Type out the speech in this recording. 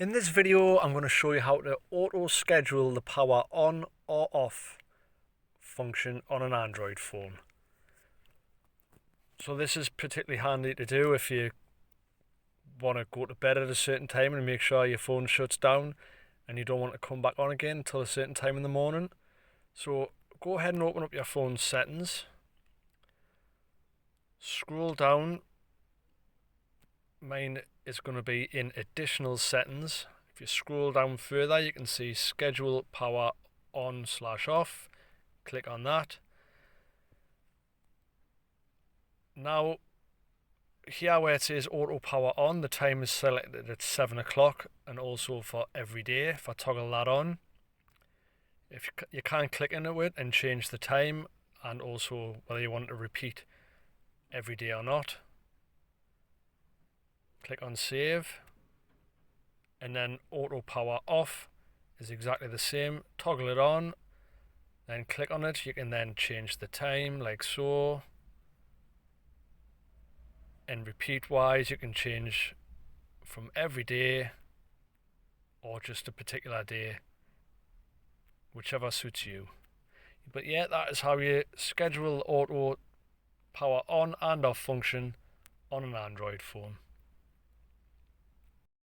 In this video, I'm going to show you how to auto schedule the power on or off function on an Android phone. So this is particularly handy to do if you want to go to bed at a certain time and make sure your phone shuts down and you don't want to come back on again until a certain time in the morning. So go ahead and open up your phone settings. Scroll down. Mine is going to be in additional settings. If you scroll down further, you can see schedule power on/off. Click on that. Now, here where it says auto power on, the time is selected at 7 o'clock and also for every day. If I toggle that on, if you can click into it and change the time and also whether you want to repeat every day or not. Click on save, and then auto power off is exactly the same. Toggle it on, then click on it. You can then change the time like so, and repeat wise you can change from every day or just a particular day, whichever suits you. But yeah, that is how you schedule auto power on and off function on an Android phone.